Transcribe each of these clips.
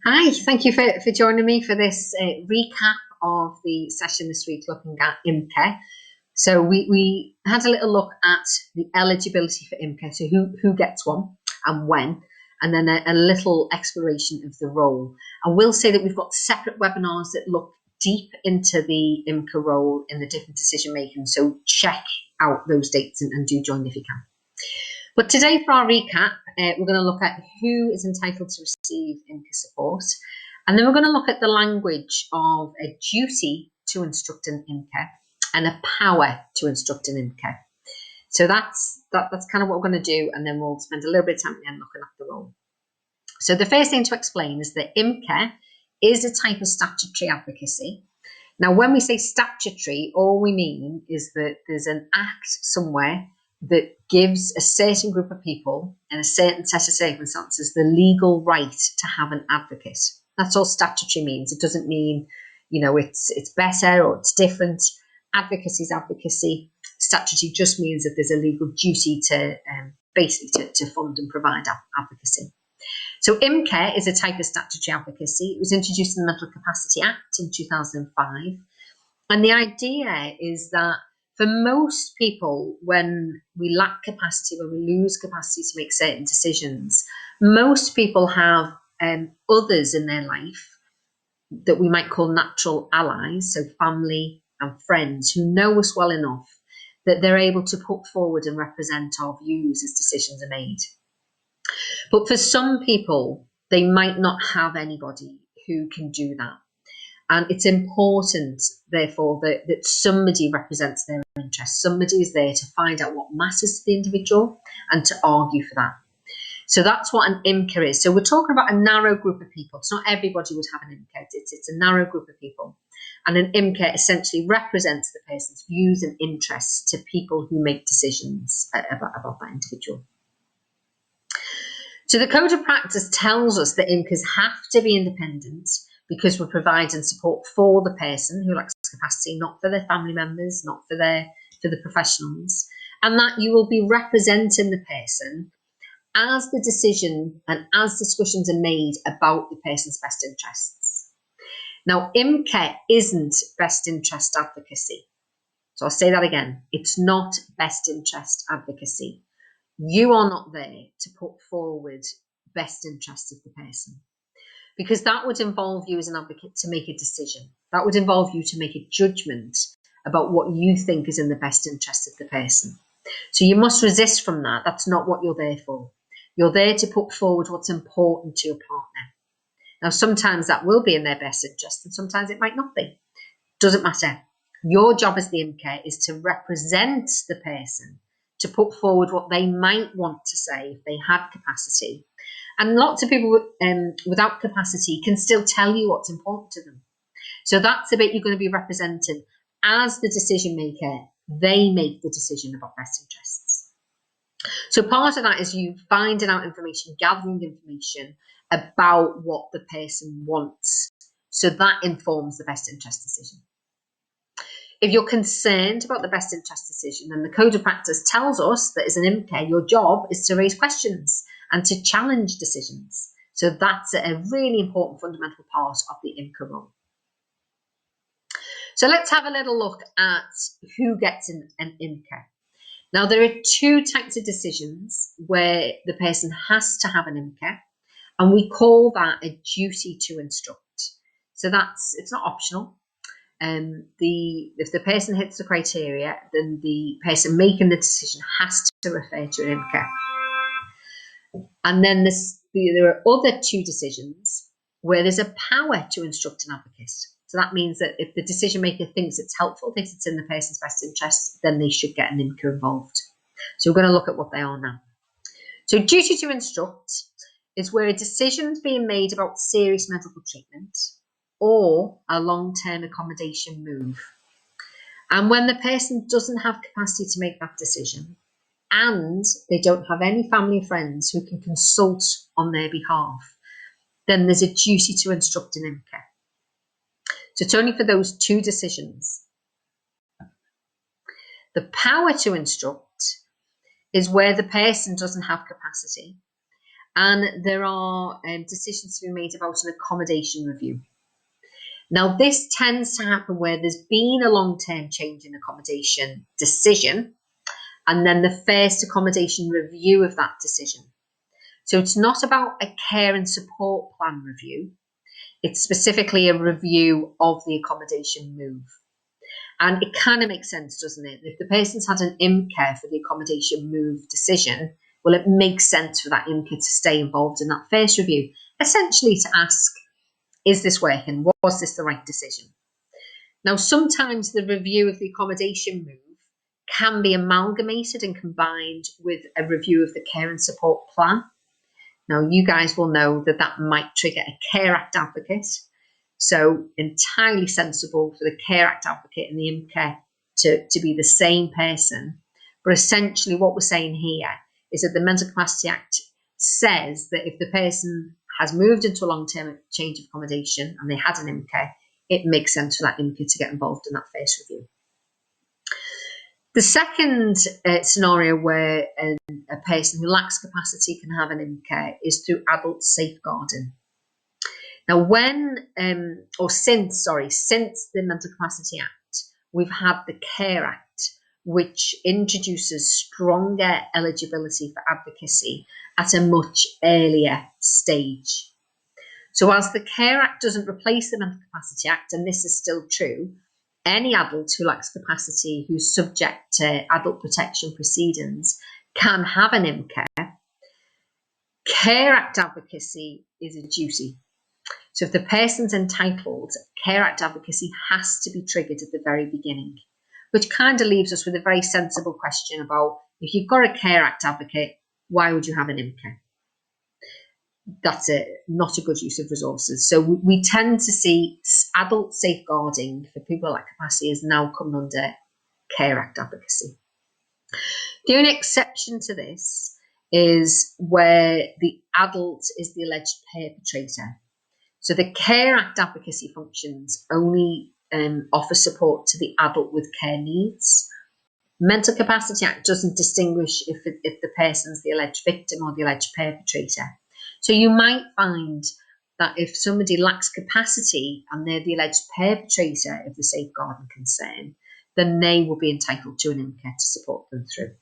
Hi, thank you for joining me for this recap of the session this week looking at IMCA. So we had a little look at the eligibility for IMCA, so who gets one and when, and then a little exploration of the role. And we'll say that we've got separate webinars that look deep into the IMCA role in the different decision making, so check out those dates and do join if you can. But today for our recap, we're going to look at who is entitled to receive IMCA support. And then we're going to look at the language of a duty to instruct an IMCA and a power to instruct an IMCA. So that's kind of what we're going to do. And then we'll spend a little bit of time at the end looking at the role. So the first thing to explain is that IMCA is a type of statutory advocacy. Now, when we say statutory, all we mean is that there's an act somewhere that gives a certain group of people in a certain set of circumstances the legal right to have an advocate. That's all statutory means. It doesn't mean, it's better or it's different. Advocacy is advocacy. Statutory just means that there's a legal duty to basically to fund and provide advocacy. So IMCA is a type of statutory advocacy. It was introduced in the Mental Capacity Act in 2005. And the idea is that for most people, when we lack capacity, when we lose capacity to make certain decisions, most people have others in their life that we might call natural allies, so family and friends who know us well enough that they're able to put forward and represent our views as decisions are made. But for some people, they might not have anybody who can do that. And it's important, therefore, that somebody represents their interests. Somebody is there to find out what matters to the individual and to argue for that. So that's what an IMCA is. So we're talking about a narrow group of people. It's not everybody would have an IMCA. It's a narrow group of people. And an IMCA essentially represents the person's views and interests to people who make decisions about that individual. So the Code of Practice tells us that IMCAs have to be independent because we're providing support for the person who lacks capacity, not for their family members, not for the professionals, and that you will be representing the person as the decision and as discussions are made about the person's best interests. Now, IMCA isn't best interest advocacy. So I'll say that again. It's not best interest advocacy. You are not there to put forward best interests of the person, because that would involve you as an advocate to make a decision. That would involve you to make a judgment about what you think is in the best interest of the person. So you must resist from that. That's not what you're there for. You're there to put forward what's important to your partner. Now, sometimes that will be in their best interest and sometimes it might not be. Doesn't matter. Your job as the IMCA is to represent the person, to put forward what they might want to say if they had capacity. And lots of people without capacity can still tell you what's important to them. So that's the bit you're going to be representing. As the decision maker, they make the decision about best interests. So part of that is you finding out information, gathering information about what the person wants. So that informs the best interest decision. If you're concerned about the best interest decision, then the Code of Practice tells us that as an IMCA, your job is to raise questions and to challenge decisions. So that's a really important fundamental part of the IMCA role. So let's have a little look at who gets an IMCA. Now, there are two types of decisions where the person has to have an IMCA, and we call that a duty to instruct. So it's not optional. If the person hits the criteria, then the person making the decision has to refer to an IMCA. And then there are other two decisions where there's a power to instruct an advocate. So that means that if the decision maker thinks it's helpful, thinks it's in the person's best interest, then they should get an IMCA involved. So we're going to look at what they are now. So duty to instruct is where a decision is being made about serious medical treatment or a long-term accommodation move. And when the person doesn't have capacity to make that decision and they don't have any family or friends who can consult on their behalf, then there's a duty to instruct an IMCA. So it's only for those two decisions. The power to instruct is where the person doesn't have capacity and there are decisions to be made about an accommodation review. Now, this tends to happen where there's been a long-term change in accommodation decision, and then the first accommodation review of that decision. So it's not about a care and support plan review. It's specifically a review of the accommodation move. And it kind of makes sense, doesn't it? If the person's had an IMCA for the accommodation move decision, well, it makes sense for that IMCA to stay involved in that first review, essentially to ask, is this working? Was this the right decision? Now, sometimes the review of the accommodation move can be amalgamated and combined with a review of the care and support plan. Now, you guys will know that that might trigger a Care Act advocate. So entirely sensible for the Care Act advocate and the IMCA to be the same person. But essentially what we're saying here is that the Mental Capacity Act says that if the person has moved into a long-term change of accommodation and they had an IMCA, it makes sense for that IMCA to get involved in that first review. The second scenario where a person who lacks capacity can have an IMCA is through adult safeguarding. Now, since the Mental Capacity Act, we've had the Care Act, which introduces stronger eligibility for advocacy at a much earlier stage. So whilst the Care Act doesn't replace the Mental Capacity Act, and this is still true, any adult who lacks capacity who's subject to adult protection proceedings can have an IMCA. Care Act advocacy is a duty. So if the person's entitled, Care Act advocacy has to be triggered at the very beginning, which kind of leaves us with a very sensible question about, if you've got a Care Act advocate, why would you have an IMCA? That's not a good use of resources. So we tend to see adult safeguarding for people like capacity is now coming under Care Act advocacy. The only exception to this is where the adult is the alleged perpetrator. So the Care Act advocacy functions only offer support to the adult with care needs. Mental Capacity Act doesn't distinguish if the person's the alleged victim or the alleged perpetrator. So you might find that if somebody lacks capacity and they're the alleged perpetrator of the safeguarding concern, then they will be entitled to an IMCA to support them through.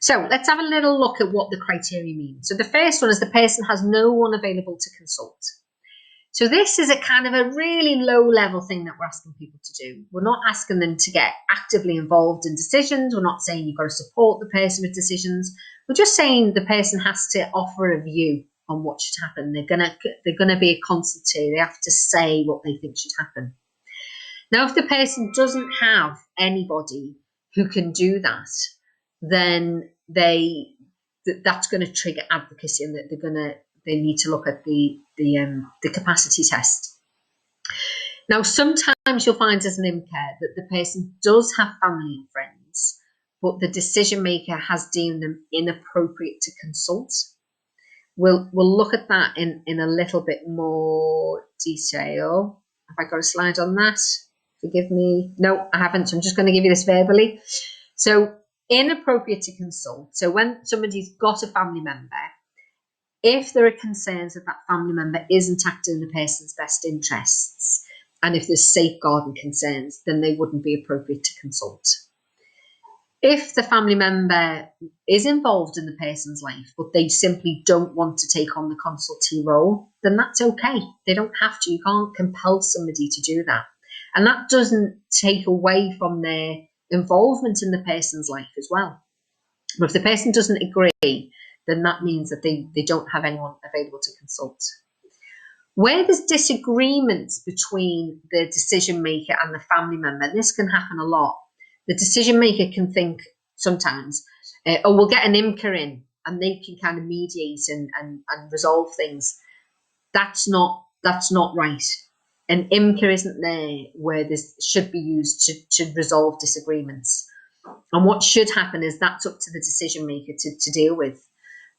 So let's have a little look at what the criteria mean. So the first one is the person has no one available to consult. So this is a kind of a really low level thing that we're asking people to do. We're not asking them to get actively involved in decisions. We're not saying you've got to support the person with decisions. We're just saying the person has to offer a view on what should happen. They're gonna be a consultee. They have to say what they think should happen. Now, if the person doesn't have anybody who can do that, then that's going to trigger advocacy, and that they need to look at the capacity test. Now, sometimes you'll find as an IMCA that the person does have family and friends, but the decision maker has deemed them inappropriate to consult. We'll look at that in a little bit more detail. Have I got a slide on that? Forgive me. No, I haven't. So I'm just going to give you this verbally. So inappropriate to consult. So when somebody's got a family member, if there are concerns that that family member isn't acting in the person's best interests, and if there's safeguarding concerns, then they wouldn't be appropriate to consult. If the family member is involved in the person's life, but they simply don't want to take on the consultee role, then that's okay. They don't have to. You can't compel somebody to do that. And that doesn't take away from their involvement in the person's life as well. But if the person doesn't agree, then that means that they don't have anyone available to consult. Where there's disagreements between the decision maker and the family member, and this can happen a lot, the decision maker can think sometimes, oh, we'll get an IMCA in and they can kind of mediate and resolve things. That's not right. An IMCA isn't there where this should be used to resolve disagreements. And what should happen is that's up to the decision maker to deal with.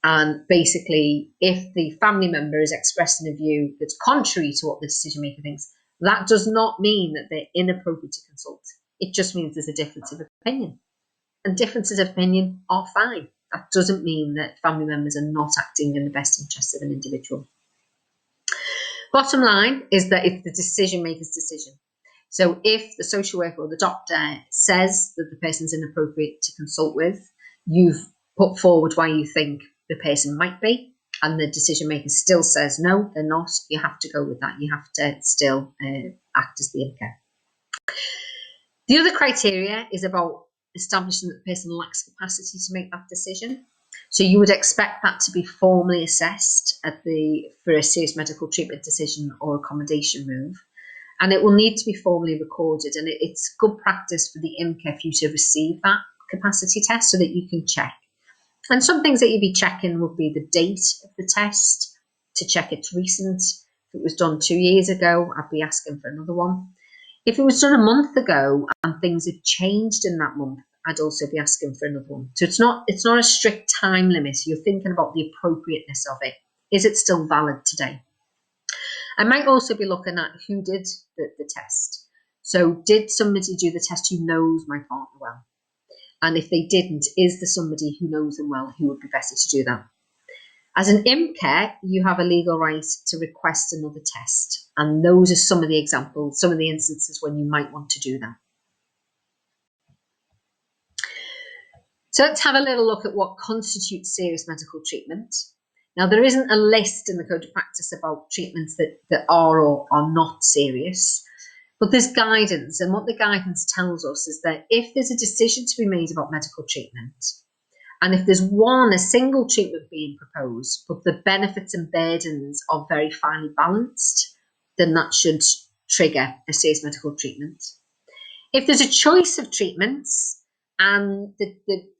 And basically, if the family member is expressing a view that's contrary to what the decision maker thinks, that does not mean that they're inappropriate to consult. It just means there's a difference of opinion. And differences of opinion are fine. That doesn't mean that family members are not acting in the best interest of an individual. Bottom line is that it's the decision maker's decision. So if the social worker or the doctor says that the person's inappropriate to consult with, you've put forward why you think the person might be, and the decision maker still says no, they're not, you have to go with that. You have to still act as the IMCA. The other criteria is about establishing that the person lacks capacity to make that decision. So you would expect that to be formally assessed for a serious medical treatment decision or accommodation move. And it will need to be formally recorded. And it's good practice for the IMCA for you to receive that capacity test so that you can check. And some things that you'd be checking would be the date of the test, to check it's recent. If it was done 2 years ago, I'd be asking for another one. If it was done a month ago and things have changed in that month, I'd also be asking for another one. So it's not a strict time limit. You're thinking about the appropriateness of it. Is it still valid today? I might also be looking at who did the test. So did somebody do the test who knows my partner well? And if they didn't, is there somebody who knows them well who would be better to do that? As an IMCA, you have a legal right to request another test. And those are some of the examples, some of the instances when you might want to do that. So let's have a little look at what constitutes serious medical treatment. Now, there isn't a list in the Code of Practice about treatments that are or are not serious, but there's guidance. And what the guidance tells us is that if there's a decision to be made about medical treatment, and if there's a single treatment being proposed, but the benefits and burdens are very finely balanced, then that should trigger a serious medical treatment. If there's a choice of treatments and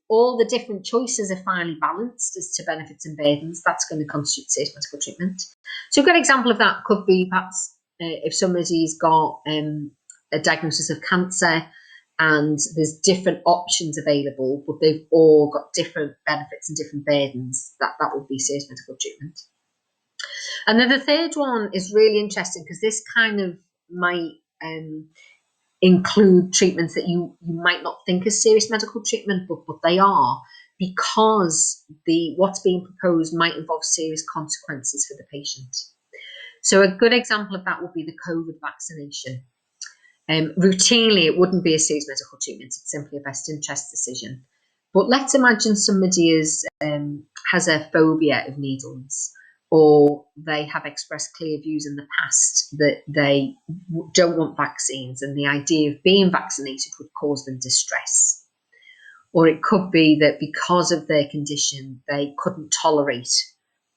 all the different choices are finely balanced as to benefits and burdens, that's going to constitute serious medical treatment. So a good example of that could be perhaps if somebody's got a diagnosis of cancer and there's different options available, but they've all got different benefits and different burdens, that would be serious medical treatment. And then the third one is really interesting because this kind of might include treatments that you might not think is serious medical treatment, but they are, because what's being proposed might involve serious consequences for the patient. So a good example of that would be the COVID vaccination. Routinely, it wouldn't be a serious medical treatment, it's simply a best interest decision. But let's imagine somebody has a phobia of needles, or they have expressed clear views in the past that they don't want vaccines and the idea of being vaccinated would cause them distress. Or it could be that because of their condition, they couldn't tolerate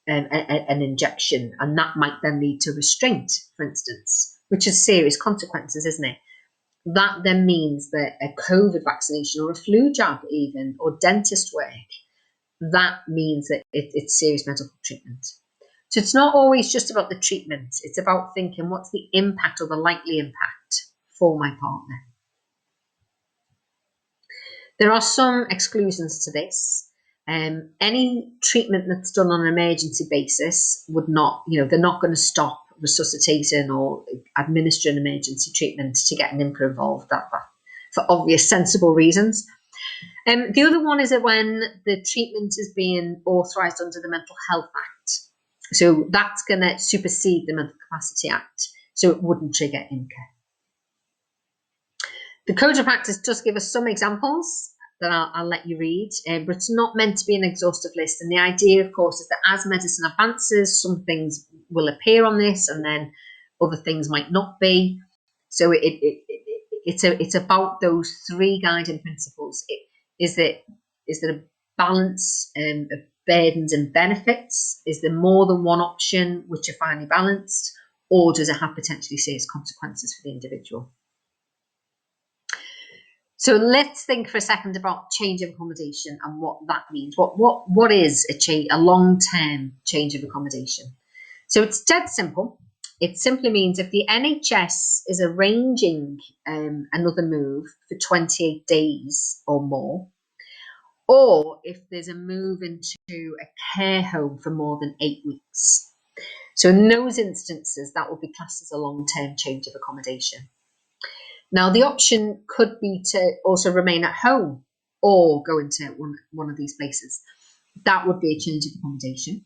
an injection, and that might then lead to restraint, for instance, which has serious consequences, isn't it? That then means that a COVID vaccination or a flu jab even, or dentist work, that means that it's serious medical treatment. So it's not always just about the treatment. It's about thinking, what's the impact or the likely impact for my partner? There are some exclusions to this. Any treatment that's done on an emergency basis would not, they're not going to stop resuscitating or administering emergency treatment to get an IMCA involved, that for obvious, sensible reasons. The other one is that when the treatment is being authorised under the Mental Health Act. So that's going to supersede the Mental Capacity Act, so it wouldn't trigger IMCA. The Code of Practice does give us some examples that I'll let you read, but it's not meant to be an exhaustive list. And the idea, of course, is that as medicine advances, some things will appear on this and then other things might not be. So it's about those three guiding principles. Is there a balance of burdens and benefits? Is there more than one option which are finely balanced, or does it have potentially serious consequences for the individual? So let's think for a second about change of accommodation and what that means. What is a long-term change of accommodation? So it's dead simple. It simply means if the NHS is arranging another move for 28 days or more, or if there's a move into a care home for more than 8 weeks. So in those instances, that will be classed as a long-term change of accommodation. Now, the option could be to also remain at home or go into one of these places. that would be a change of accommodation.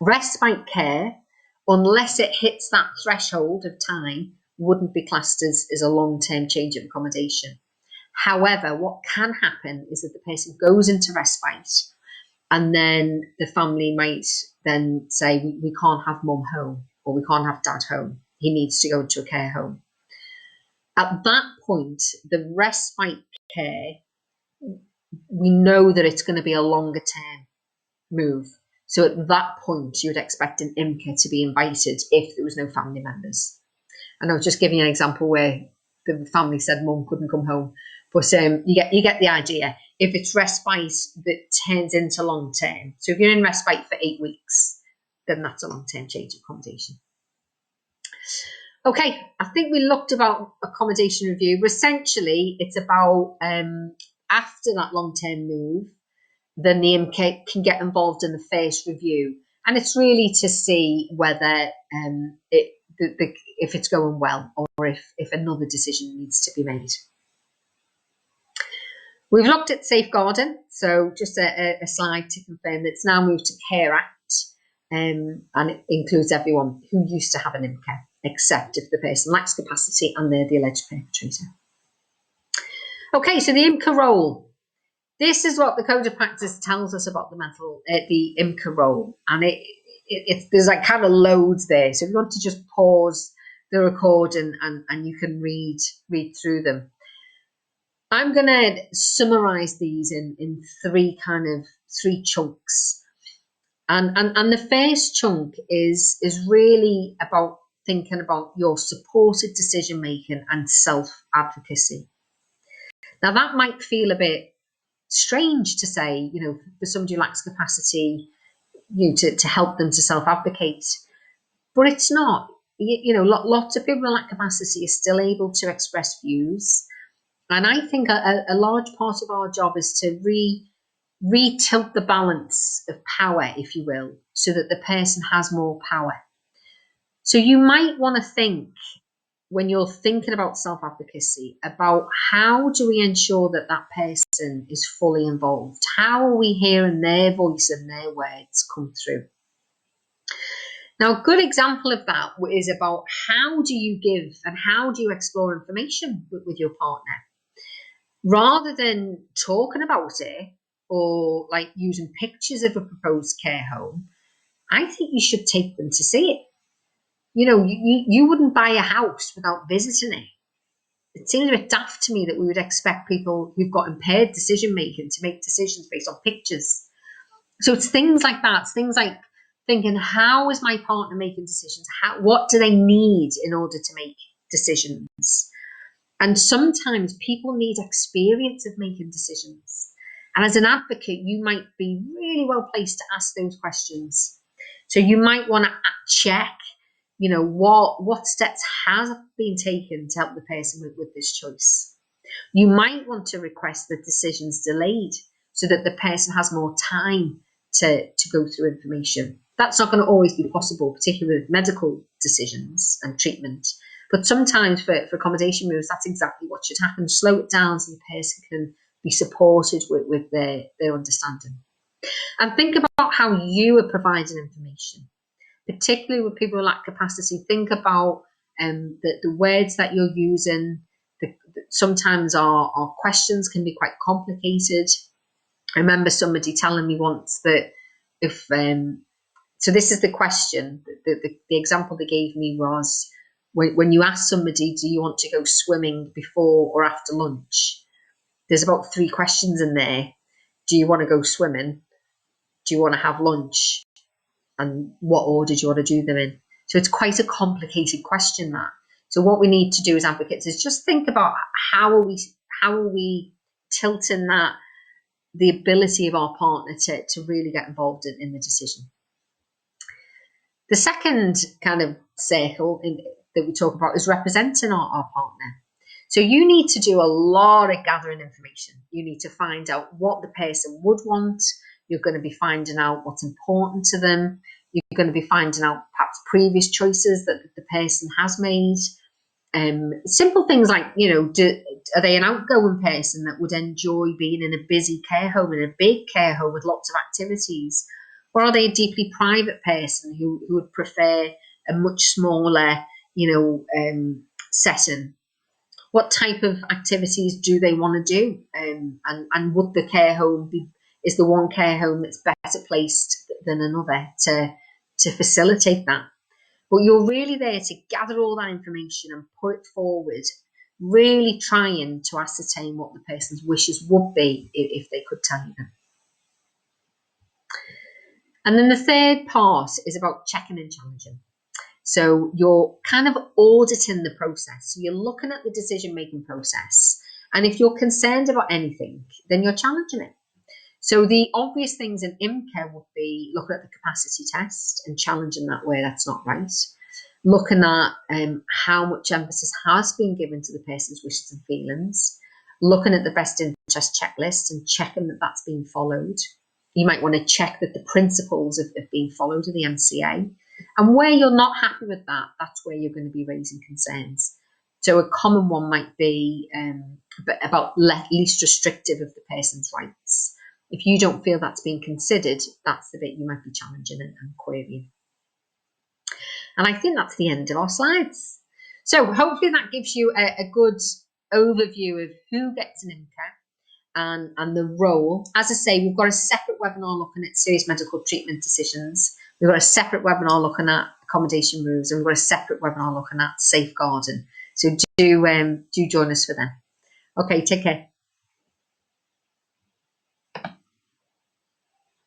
Respite care, unless it hits that threshold of time, wouldn't be classed as a long-term change of accommodation. However, what can happen is that the person goes into respite and then the family might then say, we can't have mum home, or we can't have dad home. He needs to go into a care home. At that point, the respite care, we know that it's going to be a longer term move. So at that point, you would expect an IMCA to be invited if there was no family members. And I was just giving you an example where the family said mum couldn't come home. But you get the idea. If it's respite that turns into long term, so if you're in respite for 8 weeks, then that's a long term change of accommodation. Okay, I think we looked about accommodation review. Essentially, it's about after that long term move, then the IMCA can get involved in the first review, and it's really to see whether if it's going well, or if another decision needs to be made. We've looked at safeguarding, so just a slide to confirm that it's now moved to Care Act, and it includes everyone who used to have an IMCA, except if the person lacks capacity and they're the alleged perpetrator. Okay, so the IMCA role. This is what the Code of Practice tells us about the IMCA role, and there's like kind of loads there. So if you want to just pause the recording and you can read through them. I'm going to summarise these in three chunks, and the first chunk is really about thinking about your supported decision making and self advocacy. Now that might feel a bit strange to say, for somebody who lacks capacity, to help them to self advocate, but it's not. Lots of people who lack capacity are still able to express views. And I think a large part of our job is to re-tilt the balance of power, if you will, so that the person has more power. So you might want to think, when you're thinking about self-advocacy, about how do we ensure that that person is fully involved? How are we hearing their voice and their words come through? Now, a good example of that is about how do you give and how do you explore information with your partner? Rather than talking about it or like using pictures of a proposed care home, I think you should take them to see it. You wouldn't buy a house without visiting it. It seems a bit daft to me that we would expect people who've got impaired decision making to make decisions based on pictures. So it's things like that. It's things like thinking, how is my partner making decisions? What do they need in order to make decisions? And sometimes people need experience of making decisions. And as an advocate, you might be really well placed to ask those questions. So you might want to check, what steps have been taken to help the person with this choice. You might want to request that decisions delayed so that the person has more time to go through information. That's not going to always be possible, particularly with medical decisions and treatment. But sometimes for accommodation moves, that's exactly what should happen. Slow it down so the person can be supported with their understanding. And think about how you are providing information, particularly with people who lack capacity. Think about the words that you're using. Sometimes our questions can be quite complicated. I remember somebody telling me once that so this is the question, the example they gave me was, when you ask somebody, do you want to go swimming before or after lunch? There's about 3 questions in there. Do you want to go swimming? Do you want to have lunch? And what order do you want to do them in? So it's quite a complicated question, that. So what we need to do as advocates is just think about how are we tilting the ability of our partner to really get involved in the decision. The second kind of circle that we talk about is representing our partner. So you need to do a lot of gathering information. You need to find out what the person would want. You're going to be finding out what's important to them. You're going to be finding out perhaps previous choices that the person has made. Simple things like, are they an outgoing person that would enjoy being in a busy care home, in a big care home with lots of activities? Or are they a deeply private person who would prefer a much smaller, setting? What type of activities do they want to do? And would the care home is the one care home that's better placed than another to facilitate that? But you're really there to gather all that information and put it forward, really trying to ascertain what the person's wishes would be if they could tell you them. And then the third part is about checking and challenging. So you're kind of auditing the process. So you're looking at the decision-making process. And if you're concerned about anything, then you're challenging it. So the obvious things in IMCA would be looking at the capacity test and challenging that where that's not right. Looking at how much emphasis has been given to the person's wishes and feelings. Looking at the best interest checklist and checking that that's been followed. You might want to check that the principles have been followed in the IMCA. And where you're not happy with that, that's where you're going to be raising concerns. So a common one might be about least restrictive of the person's rights. If you don't feel that's being considered, that's the bit you might be challenging and querying. And I think that's the end of our slides. So hopefully that gives you a good overview of who gets an IMCA and the role. As I say, we've got a separate webinar looking at serious medical treatment decisions. We've got a separate webinar looking at accommodation rules, and we've got a separate webinar looking at safeguarding. So do join us for them. Okay, take care.